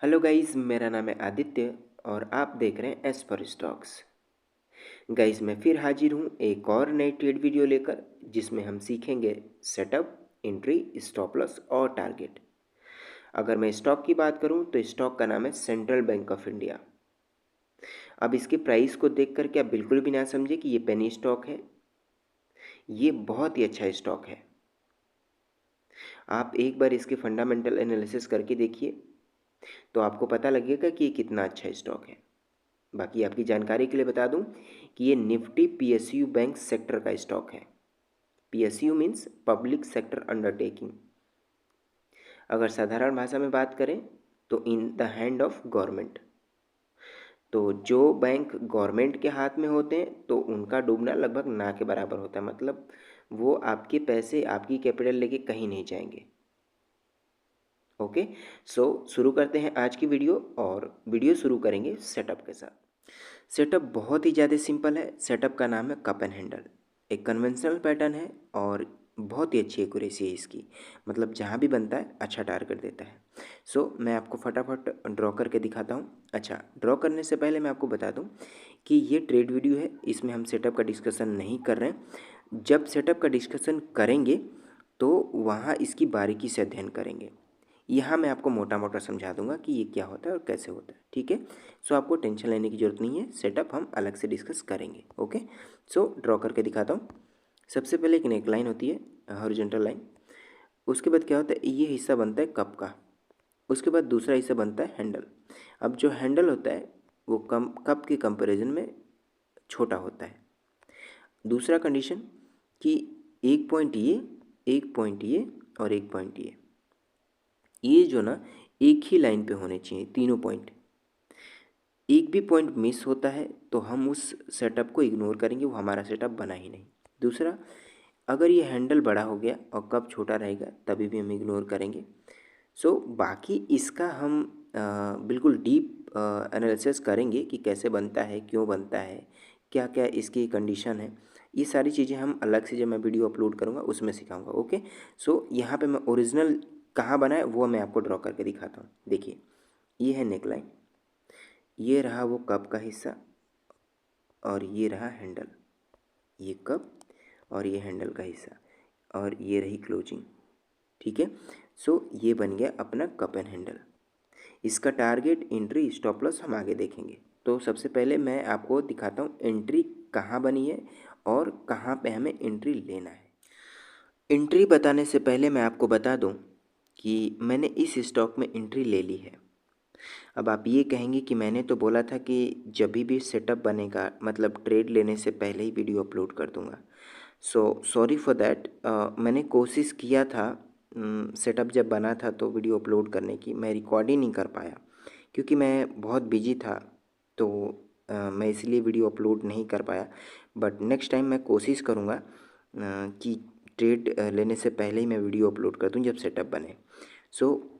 Hello guys, मेरा नाम है आदित्य और आप देख रहे हैं एस फॉर स्टॉक्स। गाइस, मैं फिर हाजिर हूँ एक और नई ट्रेड वीडियो लेकर, जिसमें हम सीखेंगे सेटअप, एंट्री, स्टॉप लॉस और टारगेट। अगर मैं स्टॉक की बात करूँ तो स्टॉक का नाम है सेंट्रल बैंक ऑफ इंडिया। अब इसके प्राइस को देख कर के आप बिल्कुल भी ना समझे कि ये पेनी स्टॉक है। ये बहुत ही अच्छा स्टॉक है। आप एक बार इसके फंडामेंटल एनालिसिस करके देखिए तो आपको पता लगेगा कि ये कितना अच्छा स्टॉक है। बाकी आपकी जानकारी के लिए बता दूं कि ये निफ्टी पीएसयू बैंक सेक्टर का स्टॉक है। PSU means public sector undertaking. अगर साधारण भाषा में बात करें तो in the hand of government. तो जो बैंक गवर्नमेंट के हाथ में होते हैं तो उनका डूबना लगभग ना के बराबर होता है। मतलब वो आपके पैसे, आपकी कैपिटल लेके कहीं नहीं जाएंगे। ओके, सो शुरू करते हैं आज की वीडियो। और वीडियो शुरू करेंगे सेटअप के साथ। सेटअप बहुत ही ज़्यादा सिंपल है। सेटअप का नाम है कप एंड हैंडल। एक कन्वेंशनल पैटर्न है और बहुत ही अच्छी एक्यूरेसी है इसकी। मतलब जहाँ भी बनता है अच्छा टारगेट देता है। मैं आपको फटाफट ड्रॉ करके दिखाता हूँ। अच्छा, ड्रॉ करने से पहले मैं आपको बता दूँ कि ये ट्रेड वीडियो है, इसमें हम सेटअप का डिस्कशन नहीं कर रहे हैं। जब सेटअप का डिस्कशन करेंगे तो वहाँ इसकी बारीकी से अध्ययन करेंगे। यहाँ मैं आपको मोटा मोटा समझा दूंगा कि ये क्या होता है और कैसे होता है। ठीक है, आपको टेंशन लेने की ज़रूरत नहीं है। सेटअप हम अलग से डिस्कस करेंगे। ओके, ड्रॉ करके दिखाता हूँ। सबसे पहले एक नेक लाइन होती है, हॉरिजॉन्टल लाइन। उसके बाद क्या होता है, ये हिस्सा बनता है कप का। उसके बाद दूसरा हिस्सा बनता है हैंडल। अब जो हैंडल होता है वो कप के कंपैरिजन में छोटा होता है। दूसरा कंडीशन कि एक पॉइंट ये, एक पॉइंट ये और एक पॉइंट ये जो ना एक ही लाइन पे होने चाहिए तीनों पॉइंट। एक भी पॉइंट मिस होता है तो हम उस सेटअप को इग्नोर करेंगे, वो हमारा सेटअप बना ही नहीं। दूसरा, अगर ये हैंडल बड़ा हो गया और कप छोटा रहेगा तभी भी हम इग्नोर करेंगे। बाकी इसका हम बिल्कुल डीप एनालिसिस करेंगे कि कैसे बनता है, क्यों बनता है, क्या क्या इसकी कंडीशन है। ये सारी चीज़ें हम अलग से जब मैं वीडियो अपलोड करूँगा उसमें सिखाऊंगा। ओके, यहाँ पे मैं ओरिजिनल कहाँ बना है वो मैं आपको ड्रॉ करके दिखाता हूँ। देखिए, ये है नेकलाइन, ये रहा वो कप का हिस्सा और ये रहा हैंडल। ये कप और ये हैंडल का हिस्सा और ये रही क्लोजिंग। ठीक है, ये बन गया अपना कप एंड हैंडल। इसका टारगेट, एंट्री, स्टॉप लॉस हम आगे देखेंगे। तो सबसे पहले मैं आपको दिखाता हूँ एंट्री कहाँ बनी है और कहाँ पे हमें एंट्री लेना है। एंट्री बताने से पहले मैं आपको बता दूँ कि मैंने इस स्टॉक में एंट्री ले ली है। अब आप ये कहेंगे कि मैंने तो बोला था कि जब भी सेटअप बनेगा, मतलब ट्रेड लेने से पहले ही वीडियो अपलोड कर दूंगा। Sorry for that. मैंने कोशिश किया था सेटअप जब बना था तो वीडियो अपलोड करने की, मैं रिकॉर्ड ही नहीं कर पाया क्योंकि मैं बहुत बिजी था। तो मैं इसलिए वीडियो अपलोड नहीं कर पाया। बट नेक्स्ट टाइम मैं कोशिश करूँगा कि ट्रेड लेने से पहले ही मैं वीडियो अपलोड कर दूँ जब सेटअप बने।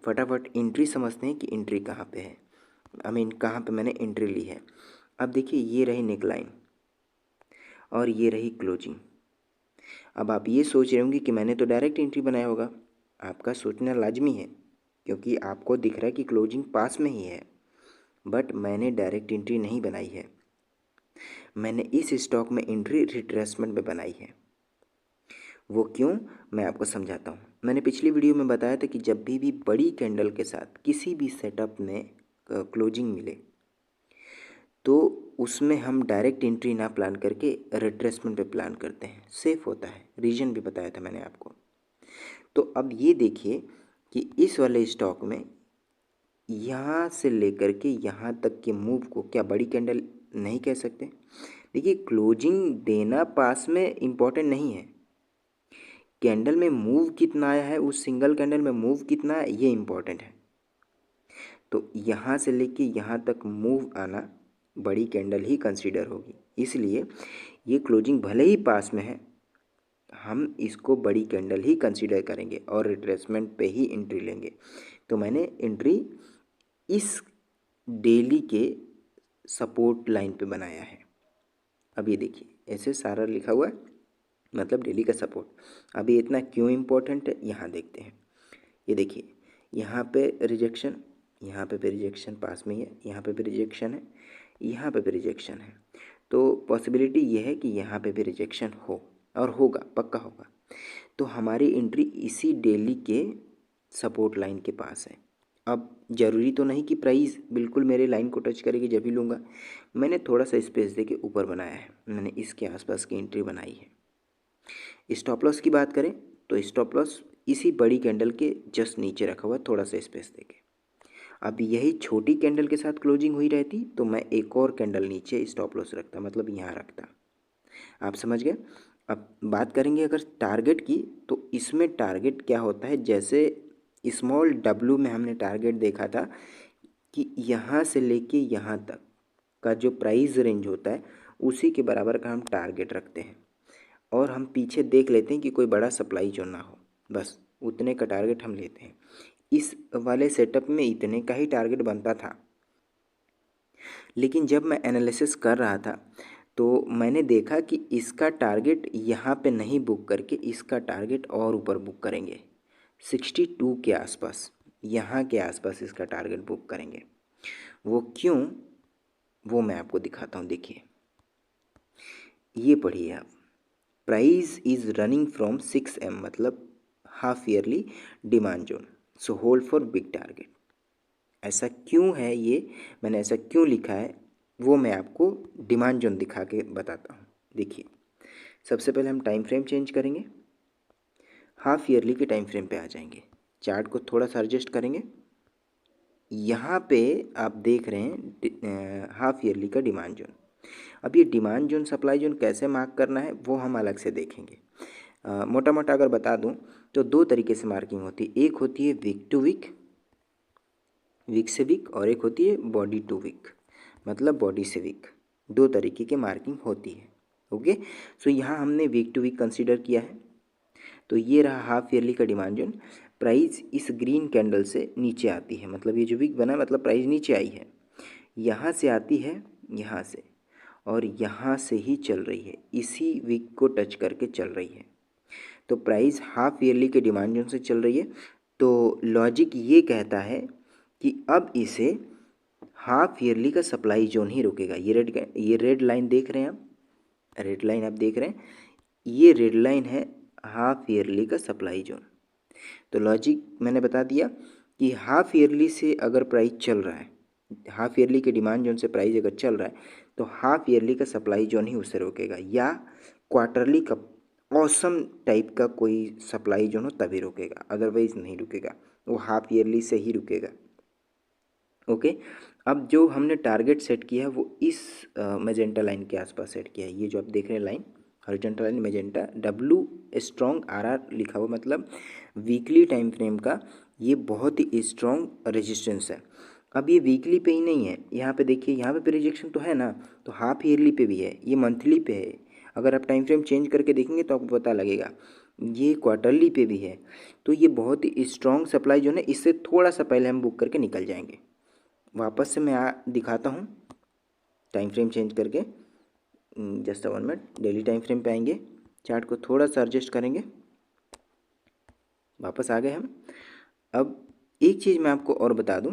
फटाफट एंट्री समझते हैं कि एंट्री कहाँ पे है, कहाँ पे मैंने एंट्री ली है। अब देखिए, ये रही नेक लाइन और ये रही क्लोजिंग। अब आप ये सोच रहे होंगे कि मैंने तो डायरेक्ट एंट्री बनाया होगा। आपका सोचना लाजमी है क्योंकि आपको दिख रहा है कि क्लोजिंग पास में ही है। बट मैंने डायरेक्ट एंट्री नहीं बनाई है। मैंने इस स्टॉक में एंट्री रिट्रेसमेंट में बनाई है। वो क्यों, मैं आपको समझाता हूँ। मैंने पिछली वीडियो में बताया था कि जब भी बड़ी कैंडल के साथ किसी भी सेटअप में क्लोजिंग मिले तो उसमें हम डायरेक्ट एंट्री ना प्लान करके रिट्रेसमेंट पे प्लान करते हैं, सेफ होता है। रीजन भी बताया था मैंने आपको। तो अब ये देखिए कि इस वाले स्टॉक में यहाँ से लेकर के यहाँ तक के मूव को क्या बड़ी कैंडल नहीं कह सकते। देखिए, क्लोजिंग देना पास में इम्पॉर्टेंट नहीं है, कैंडल में मूव कितना आया है, उस सिंगल कैंडल में मूव कितना है ये इम्पॉर्टेंट है। तो यहाँ से लेके यहाँ तक मूव आना बड़ी कैंडल ही कंसीडर होगी। इसलिए ये क्लोजिंग भले ही पास में है, हम इसको बड़ी कैंडल ही कंसीडर करेंगे और रिट्रेसमेंट पे ही एंट्री लेंगे। तो मैंने एंट्री इस डेली के सपोर्ट लाइन पे बनाया है। अब ये देखिए, ऐसे सारा लिखा हुआ है, मतलब डेली का सपोर्ट। अब ये इतना क्यों इम्पोर्टेंट है यहाँ देखते हैं। ये देखिए, यहाँ पे रिजेक्शन, यहाँ पे भी रिजेक्शन पास में ही है, यहाँ पे भी रिजेक्शन है, यहाँ पे भी रिजेक्शन है। तो पॉसिबिलिटी ये है कि यहाँ पे भी रिजेक्शन हो, और होगा, पक्का होगा। तो हमारी एंट्री इसी डेली के सपोर्ट लाइन के पास है। अब ज़रूरी तो नहीं कि प्राइस बिल्कुल मेरे लाइन को टच करेगी जब ही लूँगा, मैंने थोड़ा सा स्पेस दे के ऊपर बनाया है, मैंने इसके आसपास की एंट्री बनाई है। स्टॉप लॉस की बात करें तो स्टॉप लॉस इसी बड़ी कैंडल के जस्ट नीचे रखा हुआ है, थोड़ा सा स्पेस दे के। अब यही छोटी कैंडल के साथ क्लोजिंग हुई रहती तो मैं एक और कैंडल नीचे स्टॉप लॉस रखता, मतलब यहाँ रखता। आप समझ गए। अब बात करेंगे अगर टारगेट की, तो इसमें टारगेट क्या होता है, जैसे स्मॉल डब्ल्यू में हमने टारगेट देखा था कि यहाँ से लेके यहाँ तक का जो प्राइस रेंज होता है उसी के बराबर का हम टारगेट रखते हैं, और हम पीछे देख लेते हैं कि कोई बड़ा सप्लाई जो ना हो, बस उतने का टारगेट हम लेते हैं। इस वाले सेटअप में इतने का ही टारगेट बनता था, लेकिन जब मैं एनालिसिस कर रहा था तो मैंने देखा कि इसका टारगेट यहाँ पे नहीं बुक करके इसका टारगेट और ऊपर बुक करेंगे, 62 के आसपास, यहाँ के आसपास इसका टारगेट बुक करेंगे। वो क्यों, वो मैं आपको दिखाता हूँ। देखिए, ये पढ़िए आप, price is running from 6M, मतलब half yearly demand zone, so hold for big target. ऐसा क्यों है, ये मैंने ऐसा क्यों लिखा है वो मैं आपको डिमांड जोन दिखा के बताता हूँ। देखिए, सबसे पहले हम टाइम फ्रेम चेंज करेंगे, हाफ ईयरली के टाइम फ्रेम पे आ जाएंगे, चार्ट को थोड़ा सा एडजस्ट करेंगे। यहाँ पे आप देख रहे हैं हाफ ईयरली का डिमांड जोन। अब ये डिमांड जोन सप्लाई जोन कैसे मार्क करना है वो हम अलग से देखेंगे। मोटा मोटा अगर बता दूं तो दो तरीके से मार्किंग होती है, एक होती है वीक टू वीक, वीक से वीक, और एक होती है बॉडी टू वीक, मतलब बॉडी से वीक। दो तरीके की मार्किंग होती है। ओके, सो यहाँ हमने वीक टू वीक कंसीडर किया है। तो ये रहा हाफ ईयरली का डिमांड जोन। प्राइस इस ग्रीन कैंडल से नीचे आती है, मतलब ये जो वीक बना है मतलब प्राइस नीचे आई है, यहाँ से आती है, यहाँ से, और यहाँ से ही चल रही है, इसी वीक को टच करके चल रही है। तो प्राइस हाफ ईयरली के डिमांड जोन से चल रही है। तो लॉजिक ये कहता है कि अब इसे हाफ ईयरली का सप्लाई जोन ही रुकेगा। ये रेड लाइन देख रहे हैं आप, रेड लाइन आप देख रहे हैं, ये रेड लाइन है हाफ ईयरली का सप्लाई जोन। तो लॉजिक मैंने बता दिया कि हाफ ईयरली से अगर प्राइस चल रहा है, हाफ ईयरली के डिमांड जोन से प्राइस अगर चल रहा है तो हाफ ईयरली का सप्लाई जोन ही उससे रोकेगा, या क्वार्टरली का ऑसम टाइप का कोई सप्लाई जोन हो तभी रुकेगा, अदरवाइज नहीं रुकेगा, वो हाफ ईयरली से ही रुकेगा। ओके, अब जो हमने टारगेट सेट किया है वो इस मैजेंटा लाइन के आसपास सेट किया है। ये जो आप देख रहे हैं line, horizontal line magenta, W strong R लिखा हुआ, मतलब वीकली टाइम फ्रेम का ये बहुत ही स्ट्रॉन्ग रेजिस्टेंस है। अब ये वीकली पे ही नहीं है, यहाँ पे देखिए, यहाँ पे रिजेक्शन तो है ना, तो हाफ ईयरली पे भी है, ये मंथली पे है। अगर आप टाइम फ्रेम चेंज करके देखेंगे तो आपको पता लगेगा, ये क्वार्टरली पे भी है। तो ये बहुत ही स्ट्रॉन्ग सप्लाई जो है, इससे थोड़ा सा पहले हम बुक करके निकल जाएंगे। वापस से मैं दिखाता हूँ टाइम फ्रेम चेंज करके, just 1 minute. Daily time frame पे आएंगे, चार्ट को थोड़ा सा एडजस्ट करेंगे, वापस आ गए हम। अब एक चीज़ मैं आपको और बता दूं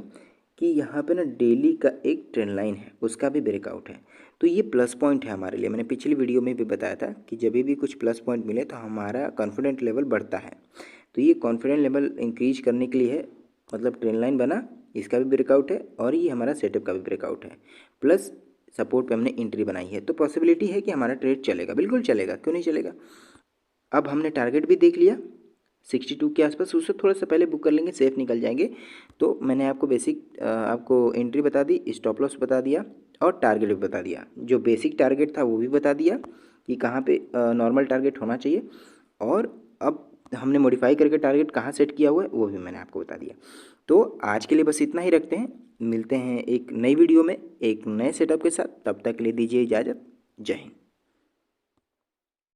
कि यहाँ पे ना डेली का एक ट्रेंड लाइन है, उसका भी ब्रेकआउट है। तो ये प्लस पॉइंट है हमारे लिए। मैंने पिछली वीडियो में भी बताया था कि जब भी कुछ प्लस पॉइंट मिले तो हमारा कॉन्फिडेंट लेवल बढ़ता है। तो ये कॉन्फिडेंट लेवल इंक्रीज करने के लिए है, मतलब ट्रेंड लाइन बना, इसका भी ब्रेकआउट है, और ये हमारा सेटअप का भी ब्रेकआउट है, प्लस सपोर्ट पे हमने एंट्री बनाई है। तो पॉसिबिलिटी है कि हमारा ट्रेड चलेगा, बिल्कुल चलेगा, क्यों नहीं चलेगा। अब हमने टारगेट भी देख लिया 62 के आसपास, उससे थोड़ा सा पहले बुक कर लेंगे, सेफ निकल जाएंगे। तो मैंने आपको बेसिक आपको एंट्री बता दी, स्टॉप लॉस बता दिया, और टारगेट भी बता दिया। जो बेसिक टारगेट था वो भी बता दिया कि कहाँ पे नॉर्मल टारगेट होना चाहिए, और अब हमने मॉडिफाई करके टारगेट कहाँ सेट किया हुआ है वो भी मैंने आपको बता दिया। तो आज के लिए बस इतना ही रखते हैं, मिलते हैं एक नई वीडियो में एक नए सेटअप के साथ। तब तक के लिए दीजिए इजाज़त। जय हिंद।